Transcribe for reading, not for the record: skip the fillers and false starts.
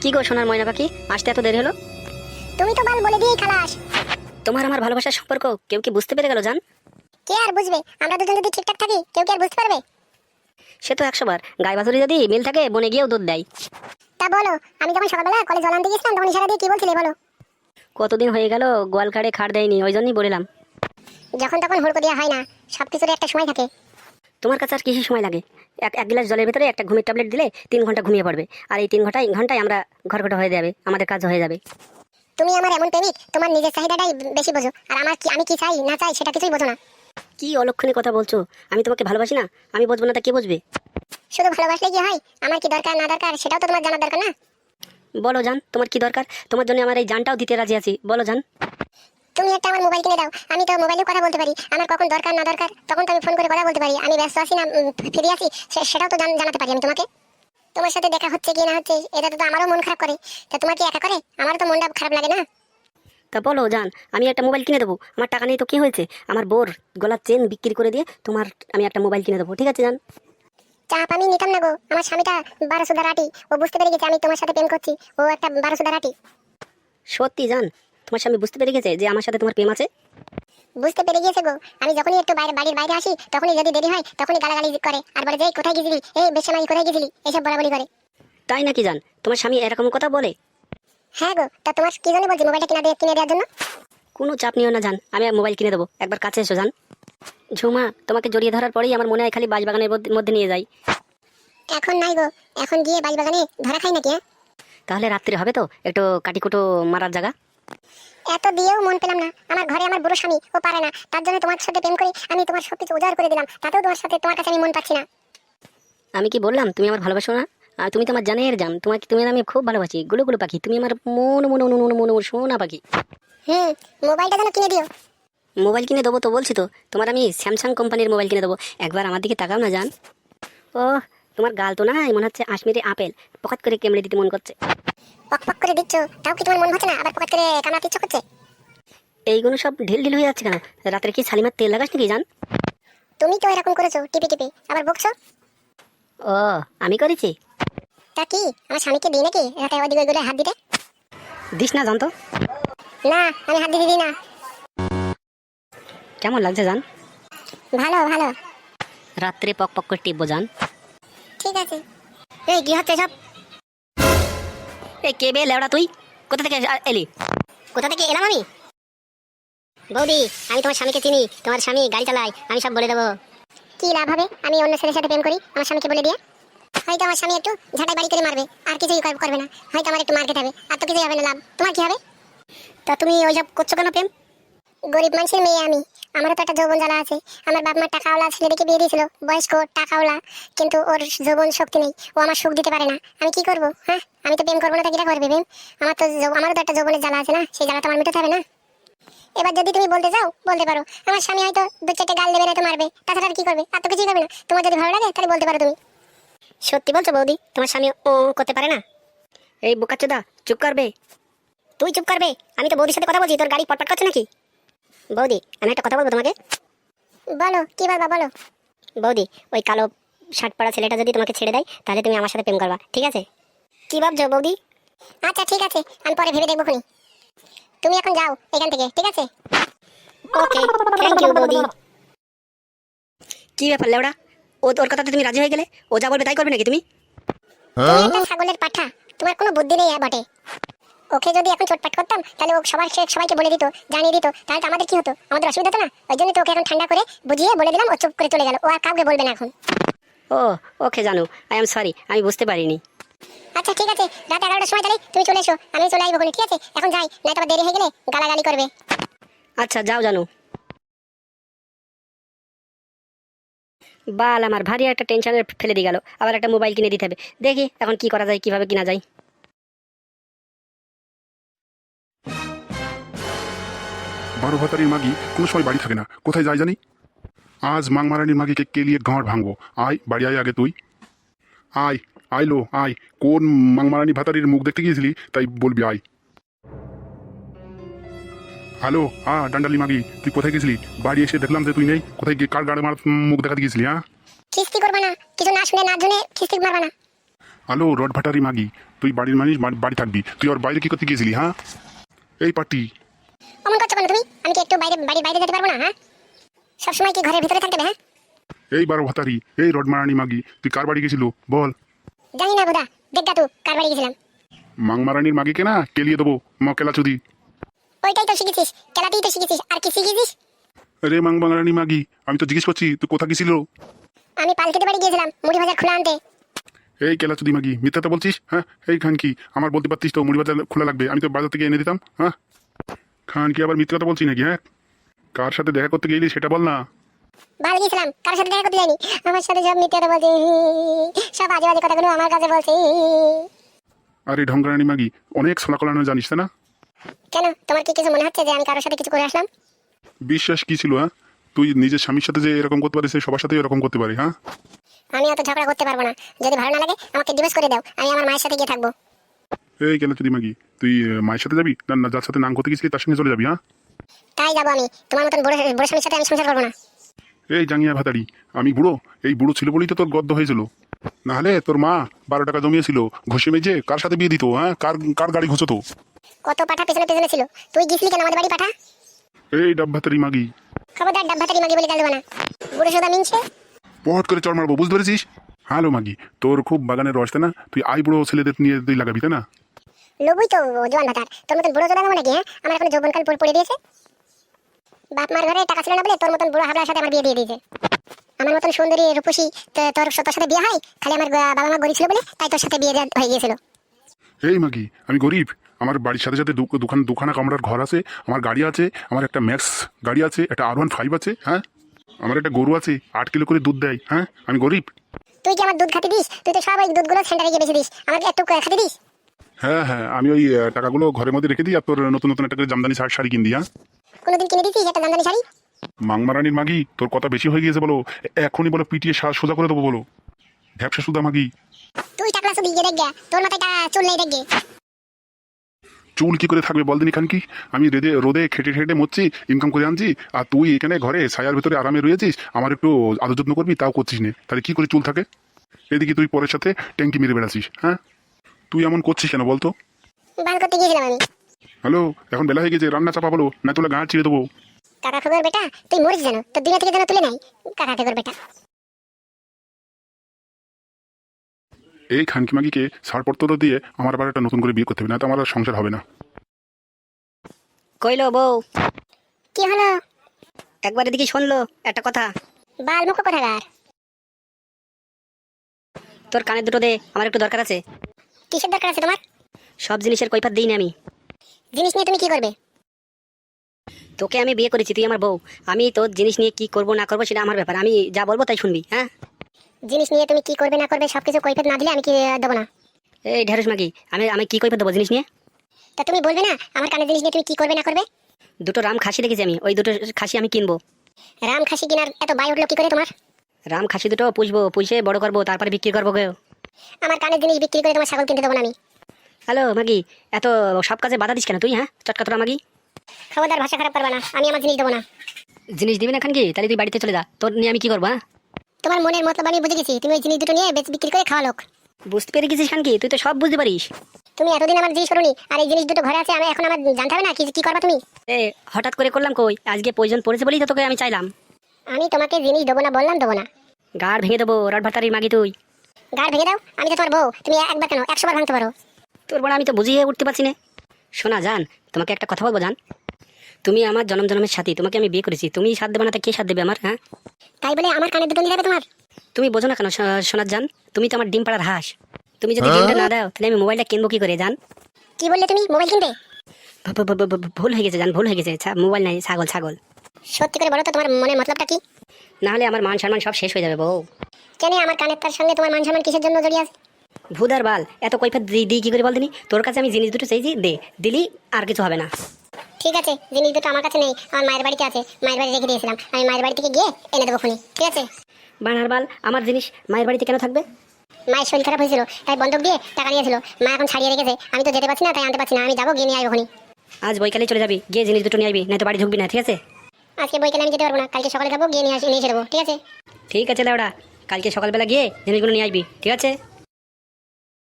কি গো সোনার ময়না পাখি, আসতে এত দেরি হলো? তুমি তো বাল বলে দিয়েই খালাস। তোমার আমার ভালোবাসার সম্পর্ক কেউ কি বুঝতে পেরে গেল জান? কে আর বুঝবে? আমরা দুজন যদি ঠিকঠাক থাকি কেউ কি আর বুঝতে পারবে? সে তো 100 বার। গায়ে বাছুরি যদি মিল থাকে বনে গিয়েও দুধ দেয়। তা বলো, আমি যখন সকালবেলা কলেজ জল আনতে গেছিলাম তখন ইশারা দিয়ে কি বলছিলে বলো? কতদিন হয়ে গেল গোয়াল কাড়ে খাড় দেয়নি, ওই জন্যই বললাম। যখন তখন হুড়কো দেওয়া হয় না, সবকিছুর একটা সময় থাকে। তোমার কাছে আর কিছু সময় লাগে? এক গ্লাস জলের ভিতরে একটা ঘুমের ট্যাবলেট দিলে 3 ঘন্টা ঘুমিয়ে পড়বে, আর এই 3 ঘন্টায় আমরা ঘরকটা হয়ে যাবে, আমাদের কাজ হয়ে যাবে। তুমি আমার এমন প্রেমিক, তোমার নিজের চাহিদাটাই বেশি বোঝো, আর আমার কি আমি কি চাই না চাই সেটা কিছুই বোঝো না। কি অলক্ষণী কথা বলছো? আমি তোমাকে ভালোবাসি না? আমি বুঝবো না তা কে বুঝবে? শুধু ভালোবাসলে কি হয়? আমার কি দরকার না দরকার সেটাও তো তোমার জানার দরকার না? বলো জান, তোমার কি দরকার? তোমার জন্য আমার এই জানটাও দিতে রাজি আছি, বলো জান। তুমি একটা আমার মোবাইল কিনে দাও, আমি তো মোবাইলে কথা বলতে পারি। আমার কখন দরকার না দরকার তখন তো আমি ফোন করে কথা বলতে পারি। আমি ব্যস্ত আছি না ফ্রি আছি সেটাও তো জানাতে পারি আমি তোমাকে। তোমার সাথে দেখা হচ্ছে কি না হচ্ছে এটা তো আমারও মন খারাপ করে। তা তোমার কি একা করে? আমারও তো মনটা খারাপ লাগে না? তা বলো জান, আমি একটা মোবাইল কিনে দেবো। আমার টাকা নেই তো কি হয়েছে? আমার বোর গলার চেন বিক্রি করে দিয়ে আমি একটা মোবাইল কিনে দেবো, ঠিক আছে জান? চাপ আমি নিতাম না গো। আমার স্বামীটা 12 রাটি, ও বুঝতে পেরে গেছে আমি তোমার সাথে প্রেম করছি। ও একটা 12 রাটি। সত্যি জান? তোমার স্বামী বুঝতে পেরে গেছে যে আমার সাথে তোমার প্রেম আছে? বুঝতে পেরে গিয়েছে গো। আমি যখনই একটু বাড়ির বাইরে আসি তখনই যদি দেরি হয় তখনই গালাগালি করে, আর বলে যে কোথায় গেছিলি, এই বেশামাই কোথায় গেছিলি, এইসব বলাবলি করে। তাই নাকি জান? তোমার স্বামী এরকম কথা বলে? হ্যাঁ গো। তা তোমার কি জন্য বলছি মোবাইলটা কিনে দেওয়ার জন্য? কোনো চাপ নিও না জান, আমি মোবাইল কিনে দেবো, একবার কাছে এসো জান। ঝুমা, তোমাকে জড়িয়ে ধরার পরেই আমার মনে হয় খালি বাগানের মধ্যে নিয়ে যাই। এখন নাই গো, এখন গিয়ে বাগানে ধরা খাই নাকি? তাহলে রাত্রি হবে তো একটু কাটিকুটো মারার জায়গা। এত দিয়েও মন পেলাম না। আমার ঘরে আমার বুড়ো স্বামী, ও পারে না, তার জন্য তোমার সাথে প্রেম করি আমি, তোমার সবকিছু উজাড় করে দিলাম, তাতেও তোমার কাছে আমি মন পাচ্ছি না। আমি কি বললাম তুমি আমার ভালোবাসো না? আর তুমি তো আমার জানের জান, তুমি আমি খুব ভালোবাসি। গুলো গুলো পাখি, তুমি আমার মন মন মন মন মন সোনা পাখি। মোবাইলটা যেন কিনে দিও। মোবাইল কিনে দেবো তো বলছি তো, তোমার আমি স্যামসাং কোম্পানির মোবাইল কিনে দেবো। একবার আমার দিকে তাকাও না জান। ও, তোমার গাল তো নাই মনে হচ্ছে আশমিরি আপেল, পকাত করে কেমড়ে দিতে মন করছে। পক পক করে দিচ্ছ, তাও কি তোমার মন হচ্ছে না? আবার পকেট করে কামড়াতে ইচ্ছা করছে? এইগুলো সব ঢিল ঢিল হয়ে যাচ্ছে কেন? রাত্রে কি শালিমার তেল লাগাস নাকি জান? তুমি তো এরকম করেছো টিপে টিপে, আবার বকছো। ও, আমি করেছি? তা কি আমার স্বামীকে দিই নাকি রাতে ওদিকে ওইগুলো হাত দিতে? দিস না জান তো। না, আমি হাত দিতে দিই না। কেমন লাগছে জান? ভালো ভালো। রাত্রে পক পক করে টিপবো জান। ঠিক আছে। এই কি হচ্ছে সব? এই কে বে লেওড়া তুই? কোথা থেকে এলি? কোথা থেকে এলাম আমি? বৌদি, আমি তোমার স্বামীকে চিনি, তোমার স্বামী গাড়ি চালায়, আমি সব বলে দেবো। কি লাভ হবে আমি অন্য ছেলের সাথে প্রেম করি আমার স্বামীকে বলে দিয়ে? হয়তো আমার স্বামী একটু ঝাঁটাই বাড়ি করে মারবে, আর কিছুই করবে না। হয়তো আমার একটু মার খেতে হবে, আর তো কিছুই হবে না। লাভ তোমার কি হবে? তা তুমি ওইসব করছো কেন প্রেম? গরিব মানুষের মেয়ে আমি, আমারও তো একটা যৌবন জ্বালা আছে। আমার বাপ মা টাকাওয়ালা ছেলে দেখে বিয়ে দিয়েছিল, বয়স্ক টাকাওয়ালা, কিন্তু ওর যৌবন শক্তি নেই, ও আমার সুখ দিতে পারে না। আমি কি করবো? হ্যাঁ, আমি তো প্রেম করবো না, তা কিটা করবে প্রেম? আমারও তো একটা যৌবনের জ্বালা আছে না, সেই জ্বালাটা আমার মেটাতে হবে না? এবার যদি তুমি বলতে চাও বলতে পারো, আমার স্বামী হয়তো 2-4টে গাল দেবে না তো মারবে, তাছাড়া আর কি করবে? আর তো কিছুই করবে না। তোমার যদি ভালো লাগে তাহলে বলতে পারো তুমি। সত্যি বলছো বৌদি, তোমার স্বামী ও করতে পারে না? এই বোকাচোদা, চুপ করবে? তুই চুপ করবে? আমি তো বৌদির সাথে কথা বলছি, তোর গাড়ি পটপট করছে নাকি? বৌদি, আমি একটা কথা বলবো তোমাকে। বলো, কি বলবা বলো। বৌদি, ওই কালো শার্ট পরা ছেলেটা যদি তোমাকে ছেড়ে দেয় তাহলে তুমি আমার সাথে প্রেম করবা, ঠিক আছে? কি ভাবছো বৌদি? আচ্ছা ঠিক আছে, আমি পরে ভেবে দেখবো খুনি। তুমি এখন যাও এখান থেকে, ঠিক আছে? ওকে, থ্যাংক ইউ বৌদি। কি ব্যাপার লেওড়া? ওর কথাতে তুমি রাজি হয়ে গেলে? ও যা বলবে তাই করবে নাকি তুমি? তুমি একটা ছাগলের পাঠা, তোমার কোনো বুদ্ধি নেই বটে। ওকে যদি এখন চোটপাট করতাম তাহলে ও সবাইকে বলে দিত, জানিয়ে দিত, তাহলে তো আমাদের কি হতো? আমাদের অসুবিধা তো না। ওই জন্য তো ওকে এখন ঠান্ডা করে বুঝিয়ে বলে দিলাম, ও চুপ করে চলে গেল, ও আর কাউকে বলবে না এখন। ও, ওকে জানো, আই এম সরি, আমি বুঝতে পারিনি। আচ্ছা ঠিক আছে, রাত 11টার সময় তাহলে তুমি চলে এসো, আমি চলে আসবো, ঠিক আছে? এখন যাই, নয়তো আবার দেরি হয়ে গেলে গালাগালি করবে। আচ্ছা যাও জানো। বাল, আমার ভারী একটা টেনশনের ফেলে দিয়ে গেল। আবার একটা মোবাইল কিনে দিতে হবে। দেখি এখন কি করা যায়, কিভাবে কিনা যায়। বারো ভাতারির মাগি কোনো সময় বাড়ি থাকে না, কোথায় যায় জানি। আজ মাংমারানির মাগিকে কেলিয়ে গাঁড় ভাঙবো। আয় বাড়ি আয় আগে তুই। আয়, আইলো আয়। কোন মাংমারানি ভাতারির মুখ দেখতে গিয়েছিলি তাই বলবি আয়। হ্যালো, ডান্ডালি মাগি, তুই কোথায় গেছিলি? বাড়ি এসে দেখলাম যে তুই নেই। কোথায় গিয়ে কার গাড়ে মার মুখ দেখাতে গিয়েছিলি? খিস্তি করবা না, কিছু না শুনে না জেনে খিস্তি মারবা না। হ্যালো রড ভাটারি মাগি, তুই বাড়ির মানুষ বাড়ি থাকবি, তুই ওর বাইরে কি করতে গিয়েছিলি? হ্যাঁ এই পার্টি অমন করছো কেন তুমি? আমি কি একটু বাড়ির বাইরে যেতে পারবো না? হ্যাঁ, সবসময় কি ঘরের ভিতরে থাকতে হবে? হ্যাঁ, এই বারো ভাতারি, এই রড মারানি মাগি, তুই কার বাড়ি গেছিল বল? জানি না বোধা, দেখ তুই কার বাড়ি গেছিলাম। মাংমারানির মাগিকে না কেলিয়ে দেবো মকেলা চুদি। ওইটাই তো শিখেছিস, খেলাতেই তো শিখেছিস, আর কি শিখেছিস? রে মাংমারানি মাগি, আমি তো জিজ্ঞেস করছি তুই কোথা গেছিল? আমি পালকিতে বাড়ি গিয়েছিলাম মুড়ি ভাজা খোলা আনতে। এই কেলা চুদি মাগি, মিথ্যাটা বলছিস? হ্যাঁ এই খান কি আমার বলতে পারতিস তো মুড়ি বাজার খোলা লাগবে, আমি তো বাজার থেকে এনে দিতাম। হ্যাঁ খান কি আবার মিথ্যা কথা বলছি নাকি? হ্যাঁ কার সাথে দেখা করতে গেলি সেটা বল না। ভালো গেছিলাম, কার সাথে দেখা করতে যাইনি। আমার সাথে সব মিথ্যে কথা বলছে, সব আজে বাজে কথাগুলো আমার কাছে বলছে। আরে ঢঙ্গরানি মাগি, অনেক ছোলা কলানো জানিস তাই না? কেন, তোমার কি কিছু মনে হচ্ছে যে আমি কারোর সাথে কিছু করে আসলাম? বিশ্বাস কি ছিল? হ্যাঁ তুই নিজের স্বামীর সাথে যে এরকম করতে পারিস, সে সবার সাথে এরকম করতে পারি? হ্যাঁ আমি অত ঝগড়া করতে পারবো না, যদি ভালো না লাগে আমাকে ডিভোর্স করে দাও, আমি আমার মায়ের সাথে গিয়ে থাকবো। এই কেলা চুদি মাগি, তুই মায়ের সাথে যাবি না? না যার সাথে নাম করতে গেছিলি তার সঙ্গে চলে যাবি? হ্যাঁ তাই যাবো আমি, তোমার মতন বড় বড় স্বামীর সাথে আমি সংসার করবো না। এই জাঙ্গিয়া ভাতারি, আমি বুড়ো, এই বুড়ো ছিল বলেই তো তোর গদ্দ হয়েছিল, নাহলে তোর মা 12 টাকা জমিয়েছিল ঘষে মেজে কার সাথে বিয়ে দিত? হ্যাঁ কার কার গাড়ি ঘষতো? কত পাঠা পেছনে পেছনে ছিল, তুই গেছিলি কেন আমাদের বাড়ি পাঠা? এই ডাব ভাতারি মাগি, খবরদার ডাব্বাতারি মাগি বলে গাল দেবো না, বুড়ো সোদা মিনছে। পট করে চড় মারবো, বুঝতে পেরেছিস? হ্যালো মাগি, তোর খুব বাগানের রস তাই না? তুই আই বুড়ো ছেলেদের নিয়ে তুই লাগাবি তাই না? লোবই তো জোয়ান ভাতার, তোর মতন বুড়ো চোদা নাকি? হ্যাঁ, আমার এখন যৌবনকাল পড়ে দিয়েছে। বাপ মার ঘরে টাকা ছিল না বলে তোর মতন বুড়ো হাবড়ার সাথে আমার বিয়ে দিয়ে দিয়েছে। আমার মতন সুন্দরী রূপসী তোর সাথে বিয়ে হয়, খালি আমার বাবা মা গরিব ছিল বলে তাই তোর সাথে বিয়ে হয়ে গিয়েছিল। এই মাগি, আমি গরিব, আমার বাড়ির সাথে সাথে দুখানা কামরার ঘর আছে, আমার গাড়ি আছে, আমার একটা ম্যাক্স গাড়ি আছে, একটা R15 আছে। হ্যাঁ আমার একটা গরু আছে, 8 কিলো করে দুধ দেয়। হ্যাঁ আমি গরিব? তুই কি আমার দুধ খাতে দিস? তুই তো সব ওই দুধগুলো সেন্টারে গিয়ে বেঁচে দিস, আমাকে একটু খাতে দিস? হ্যাঁ হ্যাঁ আমি ওই টাকাগুলো ঘরের মধ্যে রেখে দিই, আর তোর নতুন নতুন একটা করে জামদানি শাড়ি কিন দিই। হ্যাঁ কোনোদিন কিনে দিছিস একটা জামদানি শাড়ি? মাংমারানির মাগি, তোর কথা বেশি হয়ে গিয়েছে বলো, এখনই বলো পিটিয়ে সোজা করে দেবো বলো, ঢ্যাপসা সুদা মাগি। তুই টাকলা শুধু গিয়ে দেখগে, তোর মাথায় চুল নেই দেখগে। চুল কি করে থাকবে বল দিনি খান কি? আমি রোদে খেটে খেটে মরছি, ইনকাম করে আনছি, আর তুই এখানে ঘরে ছায়ার ভিতরে আরামে রয়েছিস, আমার একটু আদর যত্ন করবি তাও করছিস না, তাহলে কি করে চুল থাকে? এদিকে তুই পরের সাথে ট্যাঙ্কি মেরে বেড়াছিস। হ্যাঁ তুই এমন করছিস কেন বলতো? বাল করতে গিয়েছিলাম আমি। হ্যালো এখন বেলা হয়ে গেছে, রান্না চাপা বলো, না তোলা গাঁ চিড়ে দেবো। কাকা খবর বেটা, তুই মরিস জানো, তোর দুনিয়া থেকে যেন তুলে নাই কাকা খবর বেটা। এই খানকি মাগিকে ছাড়পত্র দিয়ে আমার আবার একটা নতুন করে বিয়ে করতে হবে, না তো আমার আর সংসার হবে না। কইলো বউ, কি হলো? একবার এদিকে শুনলো একটা কথা। বাল মুখ কোথাকার? তোর কানের দুটো দে, আমার একটু দরকার আছে। কিসের দরকার আছে তোমার? সব জিনিসের কৈফাত দিই না আমি। জিনিস নিয়ে তুমি কি করবে? তোকে আমি বিয়ে করেছি, তুই আমার বউ, আমি তোর জিনিস নিয়ে কি করবো না করবো সেটা আমার ব্যাপার, আমি যা বলবো তাই শুনবি। হ্যাঁ জিনিস নিয়ে তুমি কি করবে না করবে সবকিছু কৈফিয়ত না দিলে আমি কি দেবো না? এই ঢেঁড়স মাগি, আমি আমি কি কৈফিয়ত দেবো জিনিস নিয়ে? তা তুমি বলবে না আমার কানের জিনিস নিয়ে তুমি কি করবে না করবে? দুটো রাম খাসি দেখেছি আমি, ওই দুটো খাসি আমি কিনবো। রাম খাসি কিনার এত বাই উঠলো কি করে তোমার? রাম খাসি দুটো পুষবো, পুষে বড় করবো, তারপরে বিক্রি করবো গো। আমার কানের জিনিস বিক্রি করে তোমার ছাগল কিনতে দেবো না আমি। হ্যালো মাগি, এত সব কাজে বাধা দিস কেন তুই? হ্যাঁ চটকা তোরা মাগি, খবরদার ভাষা খারাপ করবে না, আমি আমার জিনিস দেবো না। জিনিস দিবি না খান কি? তাহলে তুই বাড়িতে চলে যা, তোর নিয়ে আমি কি করবো? হ্যাঁ তোমার মনের মতলব আমি বুঝে গেছি, তুমি ওই জিনিস দুটো নিয়ে বিক্রি করে খাওয়া লোক। বুঝতে পেরে গেছিস খান কি? তুই তো সব বুঝতে পারিস। তুমি এতদিন আমার জিনিস করোনি, আর এই জিনিস দুটো ঘরে আছে, আমি এখন আমার জানতে হবে না কি করবা তুমি? এ হঠাৎ করে করলাম কই, আজকে প্রয়োজন পড়েছে বলেই তো তোকে আমি চাইলাম। আমি তোমাকে জিনিস দেবো না বললাম, দেবো না। গাড় ভেঙে দেবো রড ভাতারির মাগি তুই। গাড় ভেঙে দাও, আমি তো তোমার বউ, তুমি একবার কেন 100 বার ভাঙতে পারো। তোর বড় আমি তো বুঝিয়ে উঠতে পারছি না। শোনা জান, তোমাকে একটা কথা বলবো জান, তুমি আমার জনম জনমের সাথী, তোমাকে আমি বিয়ে করেছি, তুমি সাথ দেবে না তা কে সাথ দেবে আমার? হ্যাঁ তাই বলে আমার কানে দুটো নিয়ে যাবে তোমার? তুমি বোঝো না কেন সোনার জান, তুমি তো আমার ডিম পাড়ার হাঁস, তুমি যদি ডিমটা না দাও তাহলে আমি মোবাইলটা কিনবো কি করে জান? কি বললে তুমি? মোবাইল কিনবে? ভুল হয়ে গেছে জান, ভুল হয়ে গেছে, মোবাইল নাই, ছাগল ছাগল। সত্যি করে বলো তো তোমার মনের মতলবটা কি? না হলে আমার মান সম্মান সব শেষ হয়ে যাবে বউ। কেন আমার কানের তার সঙ্গে তোমার মান সম্মান কিসের জন্য জড়িয়ে আছে? ভুদার বাল, এত কৈফিয়ত দিই কি করে বল দিনি? তোর কাছে আমি জিনিস দুটো চাইছি, দে, দিলি আর কিছু হবে না। ঠিক আছে, জিনিস দুটো আমার কাছে নেই, আমার মায়ের বাড়িতে আছে, মায়ের বাড়ি রেখে দিয়েছিলাম, আমি মায়ের বাড়ি থেকে গিয়ে এনে দেবো ফোনে, ঠিক আছে? বানার বাল, আমার জিনিস মায়ের বাড়িতে কেন থাকবে? মায়ের শরীর খারাপ হয়েছিল তাই বন্ধক দিয়ে টাকা নিয়েছিল, মা এখন ছাড়িয়ে রেখেছে, আমি তো যেতে পারছি না তাই আনতে পারছি না, আমি যাবো গিয়ে নিয়ে আসবো ওখানে। আজ বৈকালে চলে যাবি, গিয়ে জিনিস দুটো নিয়ে আসবি, না তো বাড়ি ঢুকবি না, ঠিক আছে? আজকে বইকেলে আমি যেতে পারবো না, কালকে সকালে যাবো গিয়ে নিয়ে এসে দেবো, ঠিক আছে? ঠিক আছে লাউডা, কালকে সকালবেলা গিয়ে জিনিসগুলো নিয়ে আসবি, ঠিক আছে?